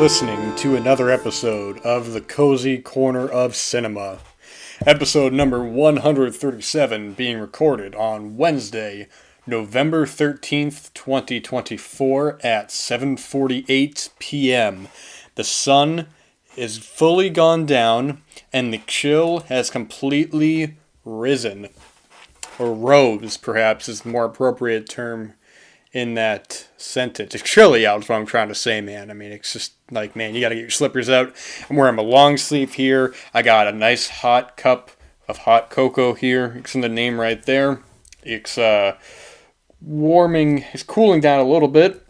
listening to another episode of the Cozy Corner of Cinema. Episode number 137 being recorded on Wednesday, November 13th, 2024 at 7:48 p.m. The sun is fully gone down and the chill has completely risen. Or rose, perhaps, is the more appropriate term in that sentence. It's chilly out is what I'm trying to say, man. I mean, it's just like, man, you gotta get your slippers out. I'm wearing my long sleeve here. I got a nice hot cup of hot cocoa here. It's in the name right there. It's warming, it's cooling down a little bit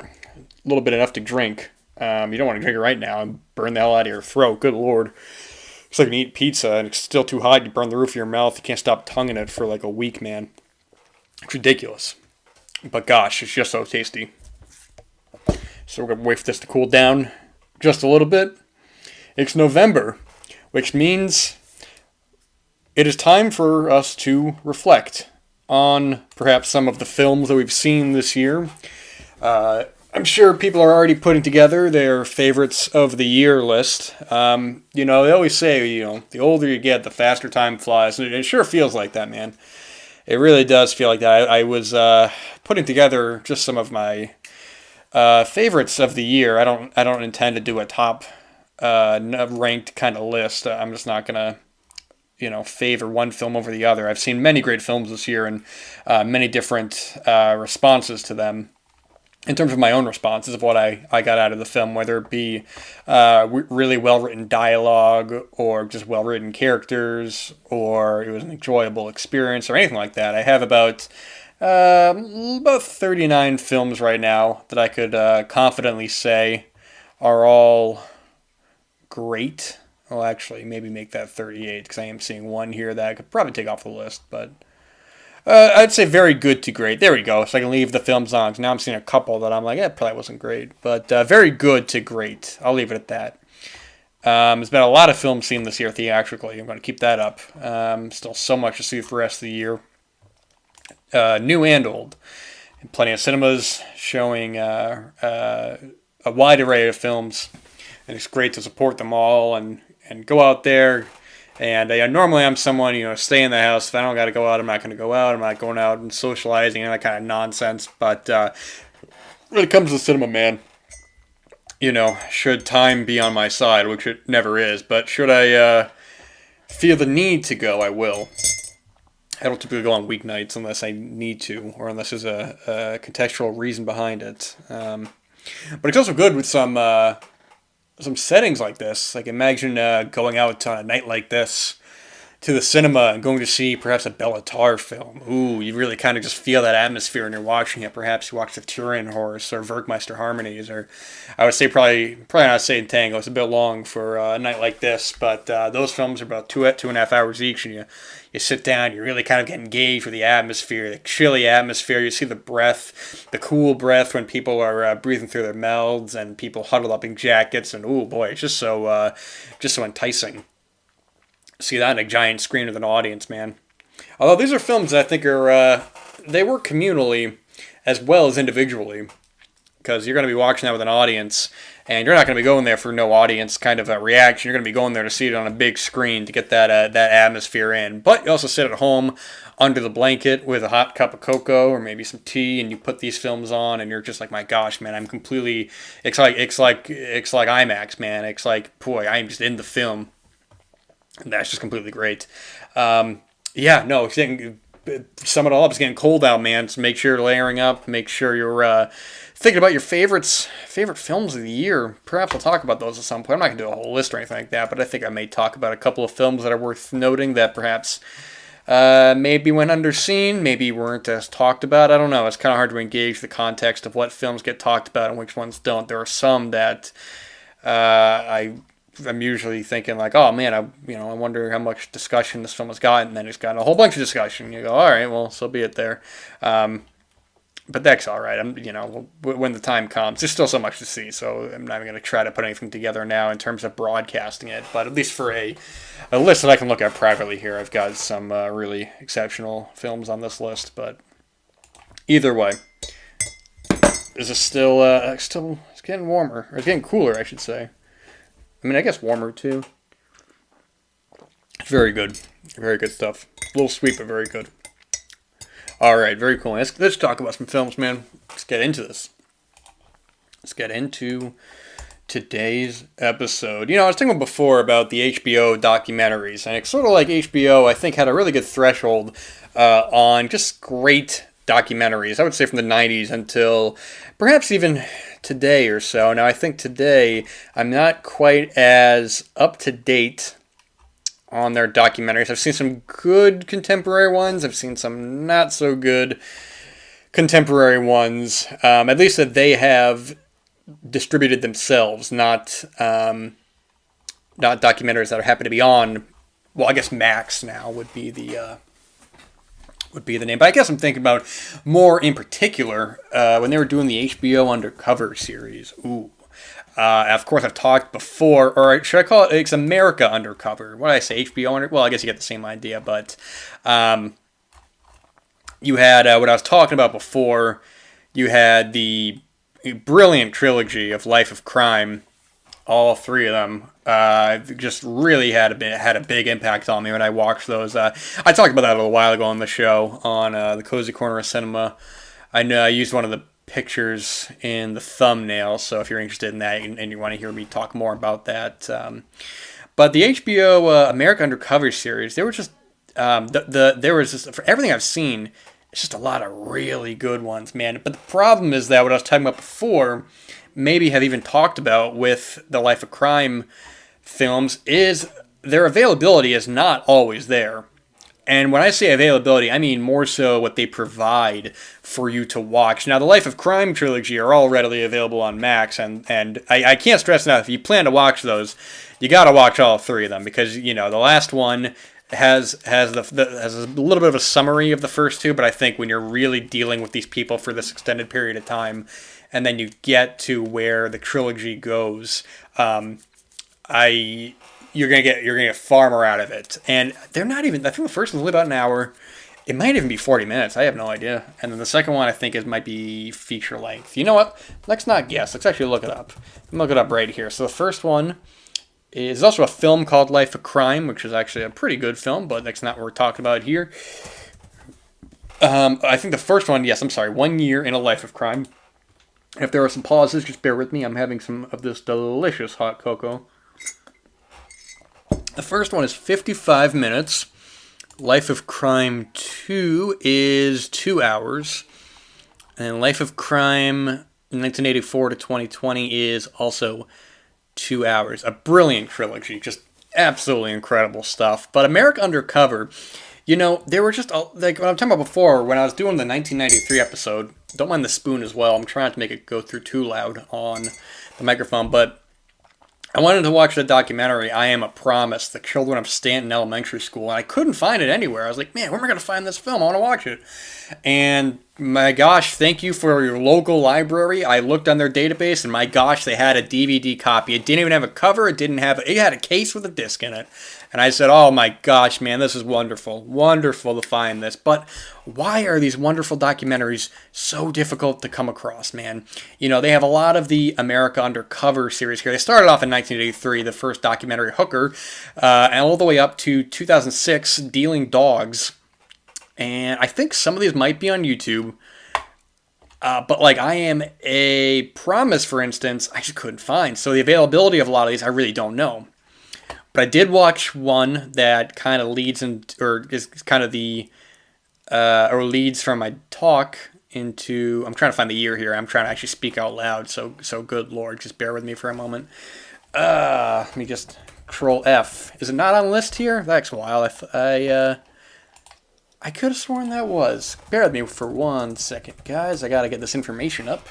enough to drink. You don't want to drink it right now and burn the hell out of your throat. Good lord. It's like when you eat pizza and it's still too hot, you burn the roof of your mouth. You can't stop tonguing it for like a week, man. It's ridiculous. But gosh, it's just so tasty. So we're going to wait for this to cool down just a little bit. It's November, which means it is time for us to reflect on perhaps some of the films that we've seen this year. I'm sure people are already putting together their favorites of the year list. They always say, the older you get, the faster time flies. And it sure feels like that, man. It really does feel like that. I was putting together just some of my favorites of the year. I don't intend to do a top ranked kind of list. I'm just not gonna favor one film over the other. I've seen many great films this year and many different responses to them. In terms of my own responses of what I got out of the film, whether it be really well-written dialogue or just well-written characters or it was an enjoyable experience or anything like that, I have about 39 films right now that I could confidently say are all great. Well, actually, maybe make that 38 because I am seeing one here that I could probably take off the list, but I'd say very good to great. There we go. So I can leave the films on. So now I'm seeing a couple that I'm like, probably wasn't great. But very good to great. I'll leave it at that. There's been a lot of films seen this year theatrically. I'm going to keep that up. Still so much to see for the rest of the year. New and old. And plenty of cinemas showing a wide array of films. And it's great to support them all and go out there. And normally I'm someone, stay in the house. If I don't got to go out, I'm not going to go out. I'm not going out and socializing and that kind of nonsense. But when it comes to cinema, man, should time be on my side, which it never is, but should I feel the need to go, I will. I don't typically go on weeknights unless I need to, or unless there's a contextual reason behind it. But it's also good with some settings like this. Like imagine going out on a night like this to the cinema and going to see perhaps a Bela Tarr film. Ooh, you really kind of just feel that atmosphere when you're watching it. Perhaps you watch the Turian Horse or Werkmeister Harmonies, or I would say probably not Satan Tango. It's a bit long for a night like this, but those films are about 2.5 hours each, and you sit down, you really kind of get engaged with the atmosphere, the chilly atmosphere. You see the breath, the cool breath when people are breathing through their mouths and people huddled up in jackets. And oh boy, it's just so enticing. See that on a giant screen with an audience, man. Although these are films that I think they work communally as well as individually. Because you're going to be watching that with an audience, and you're not going to be going there for no audience kind of a reaction. You're going to be going there to see it on a big screen to get that atmosphere in. But you also sit at home under the blanket with a hot cup of cocoa or maybe some tea, and you put these films on, and you're just like, my gosh, man, I'm completely. It's like IMAX, man. It's like, boy, I'm just in the film. And that's just completely great. Sum it all up. It's getting cold out, man. So make sure you're layering up. Make sure you're thinking about your favorite films of the year. Perhaps I'll talk about those at some point. I'm not going to do a whole list or anything like that, but I think I may talk about a couple of films that are worth noting that perhaps maybe went underseen, maybe weren't as talked about. I don't know. It's kind of hard to engage the context of what films get talked about and which ones don't. There are some that I'm usually thinking like, oh man, I wonder how much discussion this film has gotten, and then it's gotten a whole bunch of discussion. You go, all right, well, so be it there. But that's all right. When the time comes, there's still so much to see, so I'm not even going to try to put anything together now in terms of broadcasting it. But at least for a list that I can look at privately here, I've got some really exceptional films on this list. But either way, is it still it's getting warmer, or it's getting cooler, I should say. I mean, I guess warmer too. It's very good. Very good stuff. A little sweet, but very good. All right, very cool. Let's talk about some films, man. Let's get into this. Let's get into today's episode. You know, I was thinking before about the HBO documentaries, and it's sort of like HBO, I think, had a really good threshold on just great documentaries. I would say from the 90s until perhaps even today or so. Now, I think today I'm not quite as up to date on their documentaries. I've seen some good contemporary ones. I've seen some not so good contemporary ones. At least that they have distributed themselves, not documentaries that happen to be on. Well, I guess Max now would be the name. But I guess I'm thinking about more in particular when they were doing the HBO Undercover series. Ooh. Of course, I've talked before, or should I call it, it's America Undercover. What did I say, HBO Undercover? Well, I guess you get the same idea, but you had, what I was talking about before, you had the brilliant trilogy of Life of Crime, all three of them. Just really had a big impact on me when I watched those. I talked about that a little while ago on the show, on the Cozy Corner of Cinema. I know I used one of the pictures in the thumbnail, so if you're interested in that and you want to hear me talk more about that, but the HBO America Undercover series, they were just there was just, for everything I've seen, it's just a lot of really good ones, man. But the problem is that what I was talking about before, maybe have even talked about with the Life of Crime films, is their availability is not always there. And when I say availability, I mean more so what they provide for you to watch. Now, the Life of Crime trilogy are all readily available on Max, and I can't stress enough, if you plan to watch those, you got to watch all three of them, because, you know, the last one has a little bit of a summary of the first two, but I think when you're really dealing with these people for this extended period of time, and then you get to where the trilogy goes, you're gonna get far more out of it. And they're not even, I think the first one's only about an hour. It might even be 40 minutes. I have no idea. And then the second one, I think, might be feature length. You know what? Let's not guess. Let's actually look it up. Look it up right here. So the first one is also a film called Life of Crime, which is actually a pretty good film, but that's not what we're talking about here. I think the first one, yes, I'm sorry, 1 year in a Life of Crime. If there are some pauses, just bear with me. I'm having some of this delicious hot cocoa. The first one is 55 minutes. Life of Crime 2 is 2 hours. And Life of Crime 1984 to 2020 is also 2 hours. A brilliant trilogy. Just absolutely incredible stuff. But America Undercover, you know, they were just, like what I'm talking about before, when I was doing the 1993 episode, don't mind the spoon as well. I'm trying not to make it go through too loud on the microphone, but I wanted to watch the documentary, I Am a Promise, The Children of Stanton Elementary School, and I couldn't find it anywhere. I was like, man, where am I going to find this film? I want to watch it. And my gosh, thank you for your local library. I looked on their database, and my gosh, they had a DVD copy. It didn't even have a cover. It had a case with a disc in it. And I said, oh my gosh, man, this is wonderful. Wonderful to find this. But why are these wonderful documentaries so difficult to come across, man? You know, they have a lot of the America Undercover series here. They started off in 1983, the first documentary, Hooker, and all the way up to 2006, Dealing Dogs. And I think some of these might be on YouTube. But like I Am a Promise, for instance, I just couldn't find. So the availability of a lot of these, I really don't know. But I did watch one that kind of leads or is kind of or leads from my talk into, I'm trying to find the year here. I'm trying to actually speak out loud. So good Lord, just bear with me for a moment. Let me just control F. Is it not on the list here? That's wild. I could have sworn that was. Bear with me for 1 second, guys. I got to get this information up.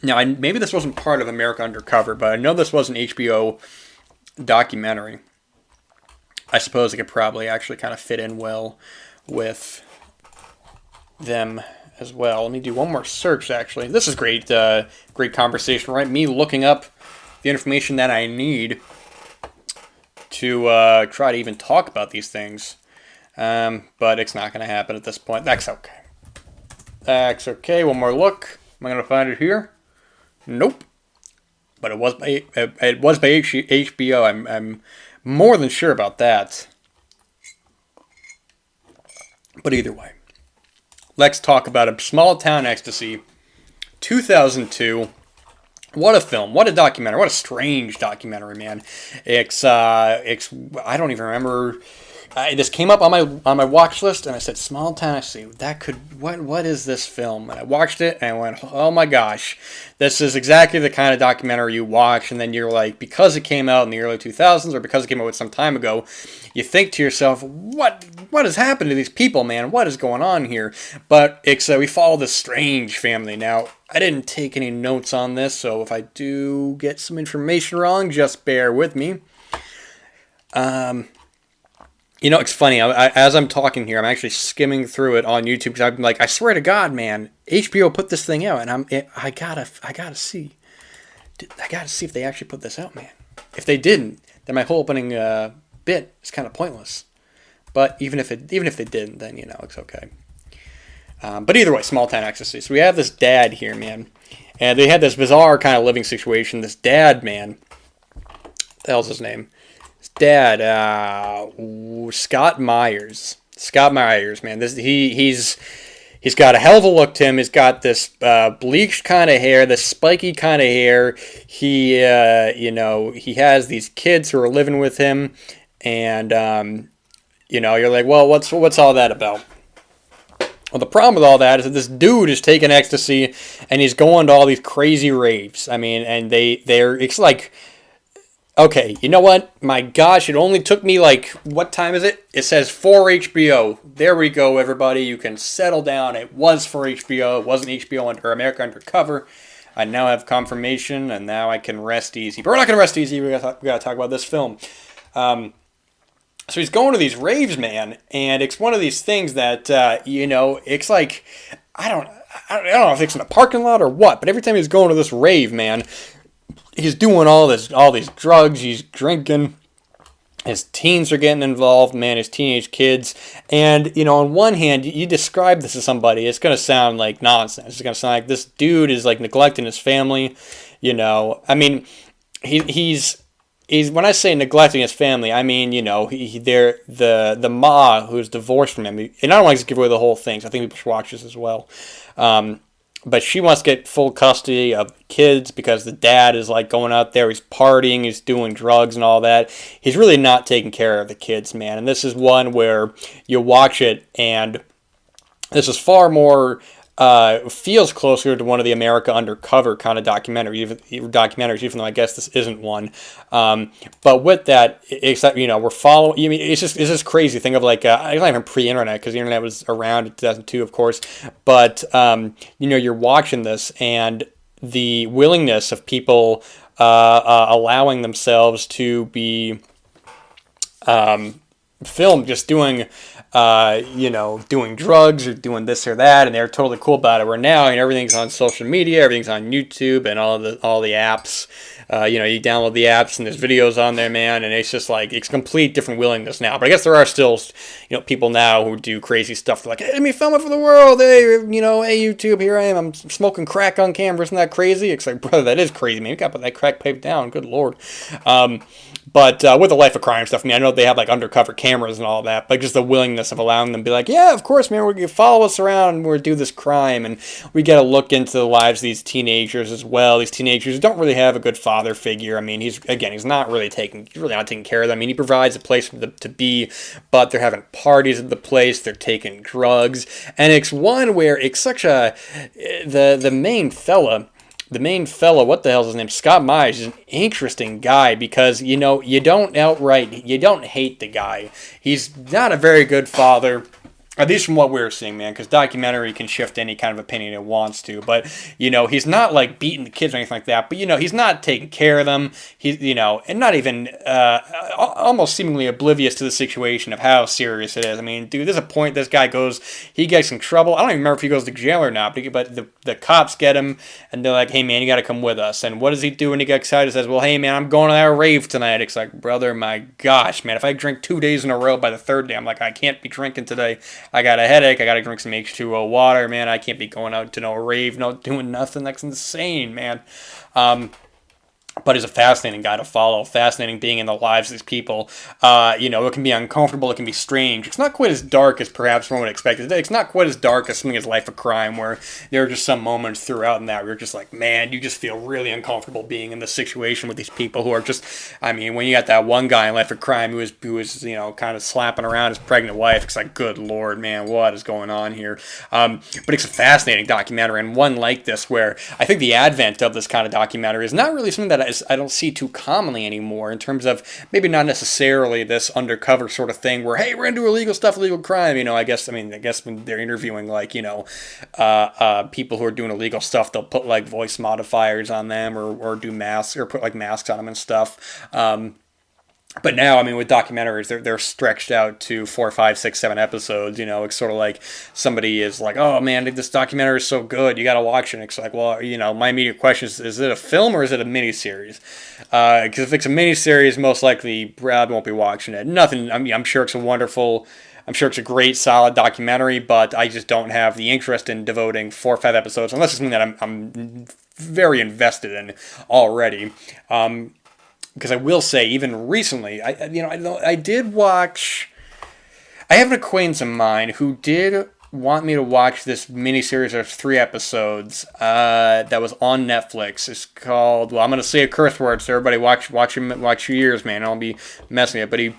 Now, maybe this wasn't part of America Undercover, but I know this was an HBO documentary. I suppose it could probably actually kind of fit in well with them as well. Let me do one more search, actually. This is great, great conversation, right? Me looking up the information that I need to try to even talk about these things. But it's not going to happen at this point. That's okay. That's okay. One more look. Am I going to find it here? Nope. but it was by HBO. I'm more than sure about that. But either way, let's talk about a Small Town Ecstasy, 2002. What a film! What a documentary! What a strange documentary, man. It's I don't even remember. This came up on my watch list, and I said, "Small Town Ecstasy." That could what is this film? And I watched it, and I went, "Oh my gosh, this is exactly the kind of documentary you watch." And then you're like, because it came out in the early 2000s, or because it came out some time ago, you think to yourself, "What has happened to these people, man? What is going on here?" But we follow this strange family. Now, I didn't take any notes on this, so if I do get some information wrong, just bear with me. It's funny. As I'm talking here, I'm actually skimming through it on YouTube because I'm like, I swear to God, man, HBO put this thing out, and I gotta see, if they actually put this out, man. If they didn't, then my whole opening bit is kind of pointless. But even if they didn't, then it's okay. But either way, Small Town Ecstasy. So we have this dad here, man, and they had this bizarre kind of living situation. This dad, man, what the hell's his name? Dad, Scott Myers. Scott Myers, man. He's got a hell of a look to him. He's got this bleached kind of hair, this spiky kind of hair. He has these kids who are living with him, and you're like, well, what's all that about? Well, the problem with all that is that this dude is taking ecstasy, and he's going to all these crazy raves. I mean, and it's like, okay, you know what? My gosh, it only took me what time is it? It says for HBO. There we go, everybody. You can settle down. It was for HBO. It wasn't HBO or America Undercover. I now have confirmation, and now I can rest easy. But we're not going to rest easy. We got to talk about this film. So he's going to these raves, man, and it's one of these things that, it's like, I don't know if it's in a parking lot or what, but every time he's going to this rave, man, he's doing all these drugs, he's drinking, his teens are getting involved, man, his teenage kids, and, on one hand, you describe this to somebody, it's going to sound like nonsense. It's going to sound like this dude is, neglecting his family, I mean, he's when I say neglecting his family, I mean, the ma who's divorced from him, and I don't want to give away the whole thing, so I think people should watch this as well, but she wants to get full custody of the kids because the dad is going out there, he's partying, he's doing drugs and all that. He's really not taking care of the kids, man. And this is one where you watch it, and this is far more feels closer to one of the America Undercover kind of documentaries, even though I guess this isn't one. But with that, except we're following. I mean, it's just crazy. Think of it's not even pre-internet because the internet was around in 2002, of course. But you're watching this and the willingness of people allowing themselves to be filmed just doing doing drugs or doing this or that, and they're totally cool about it. Where now, everything's on social media, everything's on YouTube and all the apps. You download the apps and there's videos on there, man, and it's just it's complete different willingness now. But I guess there are still, people now who do crazy stuff. They're like, hey, let me film it for the world. Hey, hey, YouTube, here I am. I'm smoking crack on camera. Isn't that crazy? It's like, brother, that is crazy, man. You got to put that crack pipe down. Good Lord. But with the Life of Crime stuff, I mean, I know they have undercover cameras and all that, but just the willingness of allowing them to be like, yeah, of course, man, we're going to follow us around and we're do this crime, and we get to look into the lives of these teenagers as well. These teenagers don't really have a good father figure. I mean, he's not really taking care of them. I mean, he provides a place for them to be, but they're having parties at the place, they're taking drugs, and it's one where it's such the main fella, what the hell's his name? Scott Myers is an interesting guy because, you don't hate the guy. He's not a very good father. At least from what we're seeing, man, because documentary can shift any kind of opinion it wants to. But, he's not beating the kids or anything like that. But, he's not taking care of them. He's, and not even almost seemingly oblivious to the situation of how serious it is. I mean, dude, there's a point this guy he gets in trouble. I don't even remember if he goes to jail or not. But the cops get him and they're like, hey, man, you got to come with us. And what does he do when he gets excited? He says, well, hey, man, I'm going to that rave tonight. It's like, brother, my gosh, man, if I drink 2 days in a row, by the third day, I'm like, I can't be drinking today. I got a headache. I got to drink some H2O water, man. I can't be going out to no rave, no doing nothing. That's insane, man. but is a fascinating guy to follow. Fascinating being in the lives of these people. It can be uncomfortable. It can be strange. It's not quite as dark as perhaps one would expect. It's not quite as dark as something as Life of Crime, where there are just some moments throughout in that where you're just like, man, you just feel really uncomfortable being in this situation with these people who are just. I mean, when you got that one guy in Life of Crime who was kind of slapping around his pregnant wife, it's like, good lord, man, what is going on here? But it's a fascinating documentary, and one like this where I think the advent of this kind of documentary is not really something that I don't see too commonly anymore, in terms of maybe not necessarily this undercover sort of thing where, hey, we're into illegal stuff, illegal crime. I guess when they're interviewing people who are doing illegal stuff, they'll put like voice modifiers on them, or do masks, or put like masks on them and stuff. But now, with documentaries, they're stretched out to 4, 5, 6, 7 episodes. It's sort of like somebody is like, "Oh man, this documentary is so good, you got to watch it." And it's like, well, my immediate question is it a film or is it a miniseries? Because if it's a miniseries, most likely Brad won't be watching it. Nothing. I'm sure it's a great, solid documentary, but I just don't have the interest in devoting 4 or 5 episodes unless it's something that I'm very invested in already. Because I will say, even recently, I did watch. I have an acquaintance of mine who did want me to watch this miniseries of 3 episodes that was on Netflix. It's called. Well, I'm going to say a curse word, so everybody watch your ears, man. I'll be messing it, but he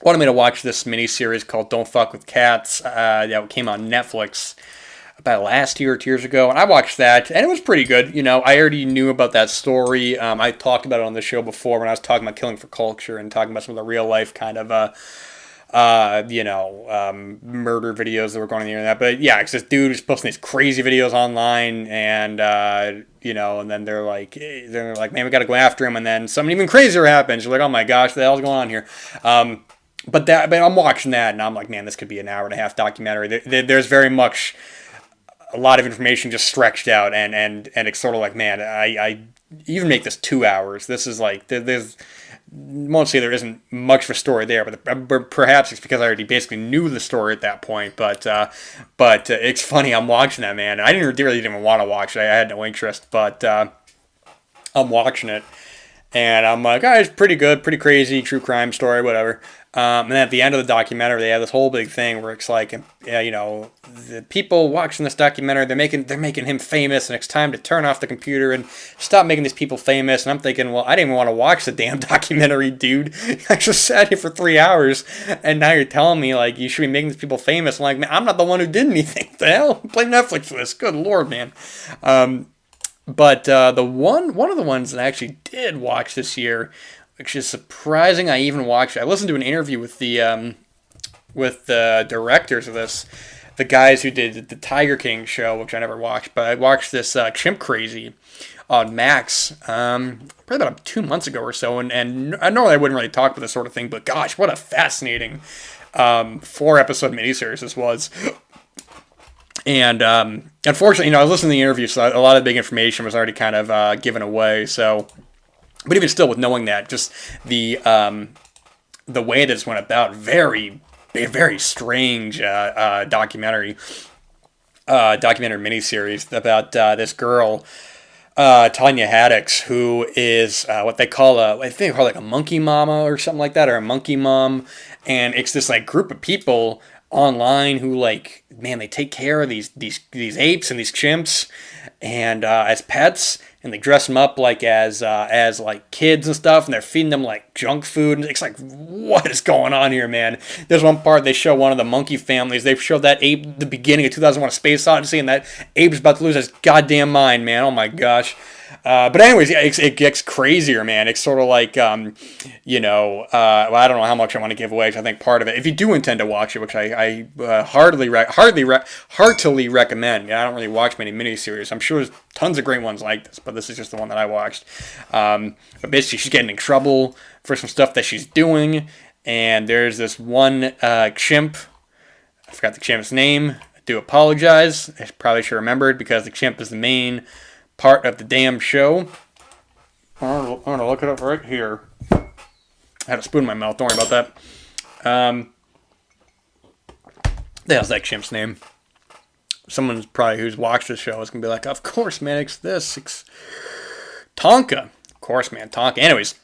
wanted me to watch this miniseries called "Don't Fuck with Cats" that came on Netflix about last year or 2 years ago, and I watched that, and it was pretty good. I already knew about that story. I talked about it on the show before when I was talking about Killing for Culture and talking about some of the real life kind of murder videos that were going on the internet. But yeah, it's this dude who's posting these crazy videos online, and and then they're like, man, we got to go after him, and then something even crazier happens. You're like, oh my gosh, what the hell's going on here? But I'm watching that, and I'm like, man, this could be an hour and a half documentary. There's very much a lot of information just stretched out, and it's sort of like, man, I even make this 2 hours. This is like, there's, won't say there isn't much of a story there, but perhaps it's because I already basically knew the story at that point. But it's funny, I'm watching that, man. I didn't even want to watch it. I had no interest, but I'm watching it, and I'm like, oh, it's pretty good, pretty crazy, true crime story, whatever. And then at the end of the documentary, they have this whole big thing where it's like, the people watching this documentary, they're making him famous, and it's time to turn off the computer and stop making these people famous. And I'm thinking, well, I didn't even want to watch the damn documentary, dude. I just sat here for 3 hours, and now you're telling me like you should be making these people famous. I'm like, man, I'm not the one who did anything. What the hell? Play Netflix for this. Good lord, man. But the one of the ones that I actually did watch this year, which is surprising, I even watched. I listened to an interview with the directors of this, the guys who did the Tiger King show, which I never watched, but I watched this Chimp Crazy on Max probably about 2 months ago or so, and I normally I wouldn't really talk about this sort of thing, but gosh, what a fascinating 4-episode miniseries this was. And unfortunately, I was listening to the interview, so a lot of the big information was already kind of given away, so. But even still, with knowing that, just the way that this went about, very, very strange documentary miniseries about this girl, Tanya Haddix, who is what they call I think they call like a monkey mama or something like that, or a monkey mom, and it's this like group of people online who like, man, they take care of these apes and these chimps, and as pets. And they dress them up like as like kids and stuff, and they're feeding them like junk food. And it's like, what is going on here, man? There's one part they show one of the monkey families. They show that ape at the beginning of 2001: A Space Odyssey, and that ape's about to lose his goddamn mind, man. Oh my gosh. But anyways, yeah, it gets crazier, man. It's sort of like, well, I don't know how much I want to give away, which I think part of it, if you do intend to watch it, which I heartily recommend. Yeah, I don't really watch many miniseries. I'm sure there's tons of great ones like this, but this is just the one that I watched. But basically, she's getting in trouble for some stuff that she's doing, and there's this one chimp. I forgot the chimp's name. I do apologize. I probably should remember it because the chimp is the main part of the damn show. I'm gonna look it up right here. I had a spoon in my mouth. Don't worry about that. The hell's that chimp's name? Someone probably who's watched this show is gonna be like, of course, man, it's this. It's Tonka. Of course, man. Tonka. Anyways,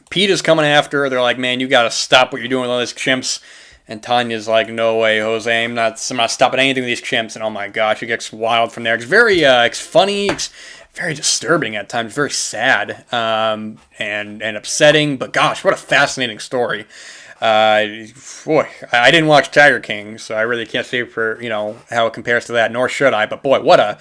Pete is coming after her. They're like, man, you got to stop what you're doing with all these chimps. And Tanya's like, no way, Jose. I'm not stopping anything with these chimps. And oh my gosh, it gets wild from there. It's very, it's funny. It's very disturbing at times. Very sad and upsetting. But gosh, what a fascinating story. Boy, I didn't watch Tiger King, so I really can't say for how it compares to that. Nor should I. But boy, what a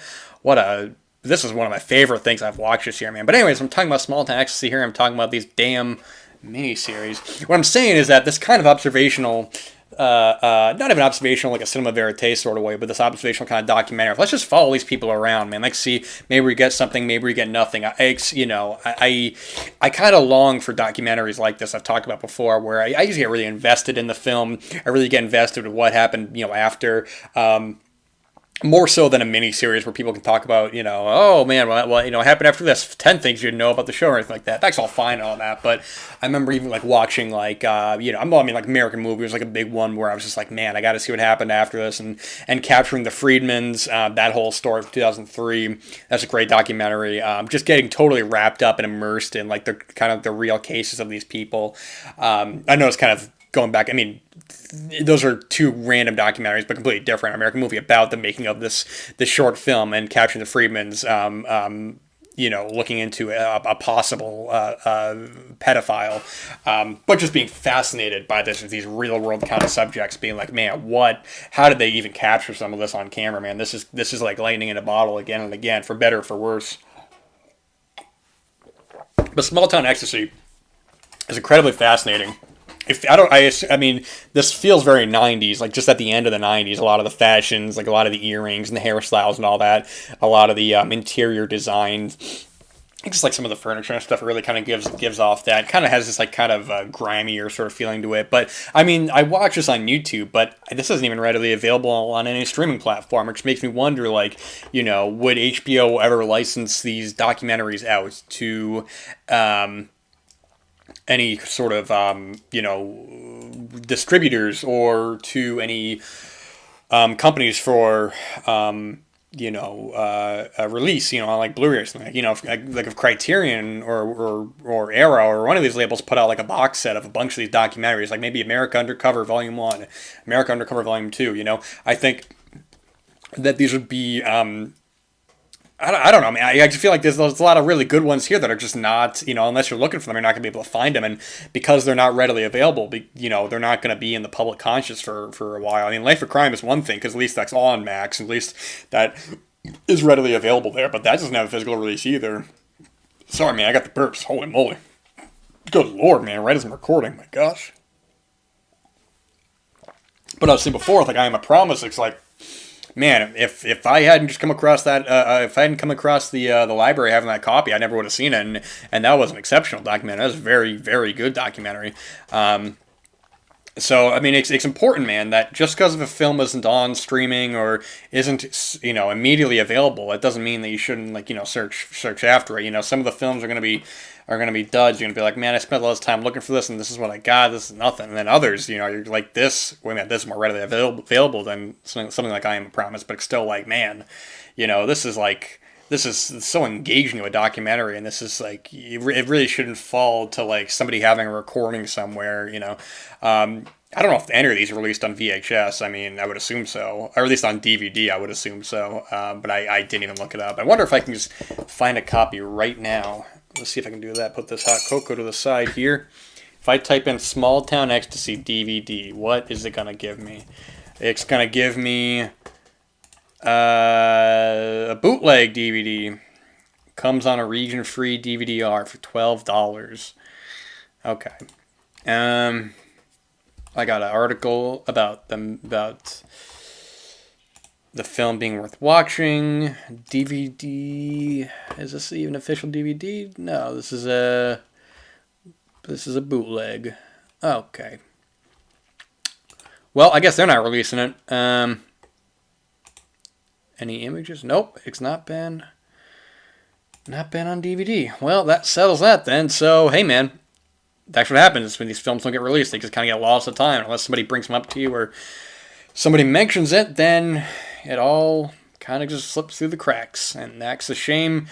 this is one of my favorite things I've watched this year, man. But anyways, I'm talking about Small Town Ecstasy here. I'm talking about these damn miniseries. What I'm saying is that this kind of observational, not even observational like a cinema verite sort of way, but this observational kind of documentary. Let's just follow these people around, man. Let's see, maybe we get something, maybe we get nothing. I kind of long for documentaries like this I've talked about before, where I just get really invested in the film. I really get invested in what happened, after. More so than a mini series where people can talk about, oh man, what happened after this, 10 things you didn't know about the show or anything like that. That's all fine and all that, but I remember even like watching like, like American Movie was like a big one where I was just like, man, I got to see what happened after this, and capturing the Friedmans, that whole story of 2003. That's a great documentary. Just getting totally wrapped up and immersed in like the kind of the real cases of these people. I know it's kind of going back. I mean, those are two random documentaries, but completely different. American Movie about the making of this short film and capturing the Friedmans, looking into a possible pedophile, but just being fascinated by these real world kind of subjects, being like, man, how did they even capture some of this on camera, man? This is like lightning in a bottle again and again, for better or for worse. But Small Town Ecstasy is incredibly fascinating. This feels very 90s, like just at the end of the 90s, a lot of the fashions, like a lot of the earrings and the hairstyles and all that, a lot of the interior designs, just like some of the furniture and stuff really kind of gives off that, kind of has this like kind of grimier sort of feeling to it. But I mean, I watch this on YouTube, but this isn't even readily available on any streaming platform, which makes me wonder, like, would HBO ever license these documentaries out to any sort of, distributors or to any companies for, a release, on like Blu-ray or something. Like if Criterion or Arrow or one of these labels put out like a box set of a bunch of these documentaries, like maybe America Undercover Volume 1, America Undercover Volume 2, I think that these would be... I don't know, man. I just feel like there's a lot of really good ones here that are just not, unless you're looking for them, you're not going to be able to find them. And because they're not readily available, they're not going to be in the public conscious for a while. I mean, Life of Crime is one thing, because at least that's on Max. At least that is readily available there. But that doesn't have a physical release either. Sorry, man. I got the burps. Holy moly. Good lord, man. Right as I'm recording. My gosh. But I was saying before, like I Am a Promise, it's like, man, if I hadn't just come across that, if I hadn't come across the library having that copy, I never would have seen it, and that was an exceptional documentary. That was a very, very good documentary. So, I mean, it's important, man, that just because if a film isn't on streaming or isn't, immediately available, it doesn't mean that you shouldn't, search after it. Some of the films are going to be duds. You're going to be like, man, I spent all this time looking for this, and this is what I got. This is nothing. And then others, you're like, this is more readily available than something like I Am a Promise, but it's still like, man, this is so engaging to a documentary, and this is like, it really shouldn't fall to like somebody having a recording somewhere, I don't know if any of these are released on VHS. I mean, I would assume so, or at least on DVD, I would assume so, but I didn't even look it up. I wonder if I can just find a copy right now. Let's see if I can do that. Put this hot cocoa to the side here. If I type in Small Town Ecstasy DVD, what is it going to give me? It's going to give me a bootleg DVD. Comes on a region-free DVD-R for $12. Okay. I got an article about the film being worth watching. DVD. Is this even official DVD? No, this is a bootleg. Okay. Well, I guess they're not releasing it. Any images? Nope, it's not been on DVD. Well, that settles that then. So, hey man, that's what happens when these films don't get released. They just kind of get lost at time. Unless somebody brings them up to you or somebody mentions it, then it all kind of just slips through the cracks. And that's a shame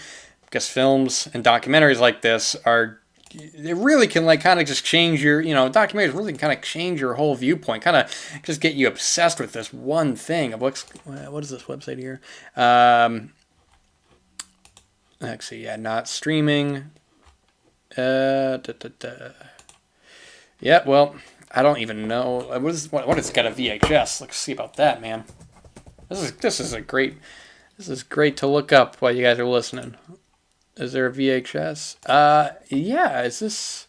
because films and documentaries like this are, it really can like kind of just change your, documentaries really can kind of change your whole viewpoint, kind of just get you obsessed with this one thing of what is this website here. Let's see, yeah, not streaming. Yeah, well, I don't even know what is got a VHS. Let's see about that, man. This is great to look up while you guys are listening. Is there a VHS? Yeah. Is this?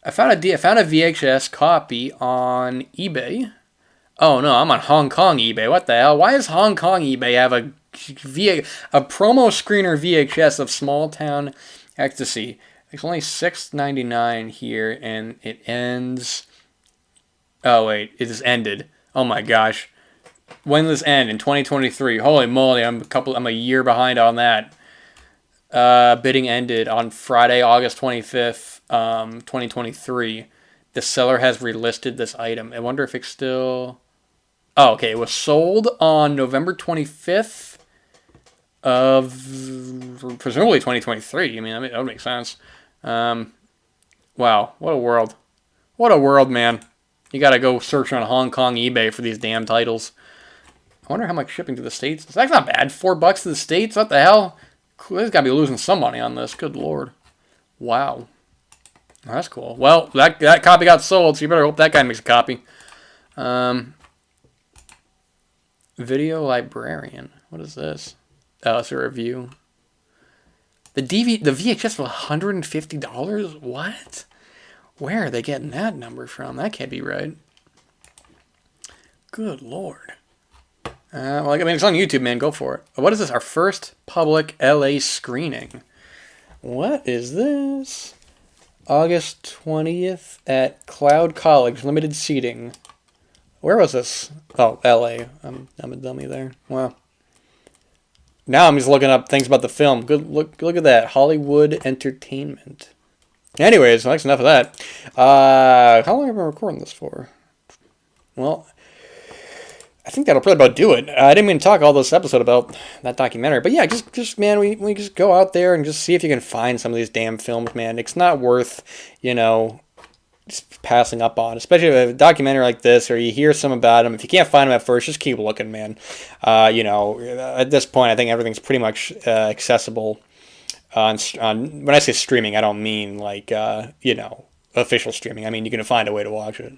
I found a VHS copy on eBay. Oh no, I'm on Hong Kong eBay. What the hell? Why does Hong Kong eBay have a promo screener VHS of Small Town Ecstasy? It's only $6.99 here, and it ends. Oh wait, it just ended. Oh my gosh, when did this end? In 2023. Holy moly, I'm a year behind on that. Bidding ended on Friday, August 25th, 2023. The seller has relisted this item. I wonder if it's still. Oh, okay. It was sold on November 25th of presumably 2023. I mean, that would make sense. Wow, what a world. What a world, man. You gotta go search on Hong Kong eBay for these damn titles. I wonder how much shipping to the States. That's not bad. $4 to the States? What the hell? They've got to be losing some money on this. Good lord. Wow. That's cool. Well, that copy got sold, so you better hope that guy makes a copy. Video Librarian. What is this? Oh, it's a review. The VHS for $150? What? Where are they getting that number from? That can't be right. Good lord. Well, I mean, it's on YouTube, man. Go for it. What is this? Our first public LA screening. What is this? August 20th at Cloud College. Limited seating. Where was this? Oh, LA. I'm a dummy there. Wow. Now I'm just looking up things about the film. Good look at that. Hollywood Entertainment. Anyways, that's enough of that. How long have I been recording this for? Well, I think that'll probably about do it. I didn't mean to talk all this episode about that documentary, but yeah, just man, we just go out there and just see if you can find some of these damn films, man. It's not worth, just passing up on, especially a documentary like this, or you hear some about them. If you can't find them at first, just keep looking, man. At this point, I think everything's pretty much accessible on. When I say streaming, I don't mean like official streaming. I mean you can find a way to watch it.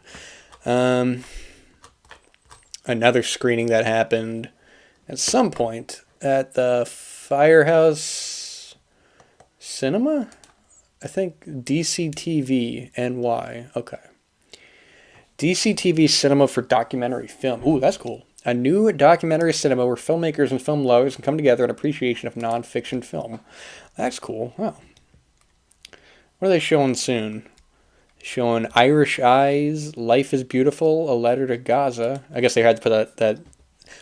Another screening that happened at some point at the Firehouse Cinema? I think DCTV NY. Okay. DCTV Cinema for documentary film. Ooh, that's cool. A new documentary cinema where filmmakers and film lovers can come together in appreciation of nonfiction film. That's cool. Wow. What are they showing soon? Showing Irish Eyes, Life is Beautiful, A Letter to Gaza. I guess they had to put that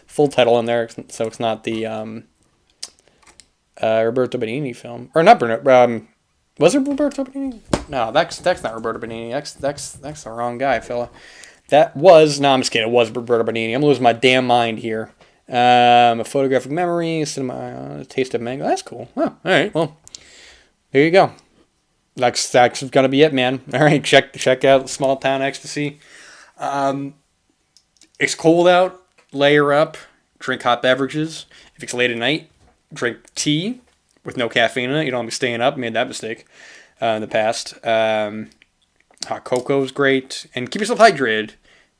full title in there, so it's not the Roberto Benigni film. Or not was it Roberto Benigni? No, that's not Roberto Benigni. That's the wrong guy, fella. I'm just kidding. It was Roberto Benigni. I'm losing my damn mind here. A Photographic Memory, Cinema, A Taste of Mango. That's cool. Oh, all right. Well, there you go. That's gonna be it, man. All right, check out Small Town Ecstasy. It's cold out. Layer up. Drink hot beverages. If it's late at night, drink tea with no caffeine in it. You don't have to be staying up. I made that mistake in the past. Hot cocoa is great, and keep yourself hydrated.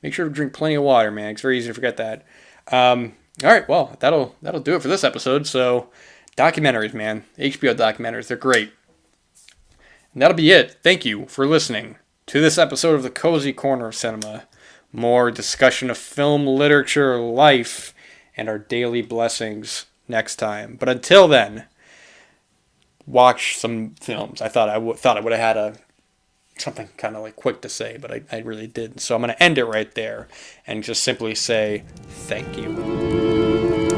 Make sure to drink plenty of water, man. It's very easy to forget that. All right, well, that'll do it for this episode. So, documentaries, man. HBO documentaries, they're great. And that'll be it. Thank you for listening to this episode of the Cozy Corner of Cinema. More discussion of film, literature, life, and our daily blessings next time. But until then, watch some films. I thought I would have had something kind of like quick to say, but I really didn't. So I'm going to end it right there and just simply say thank you.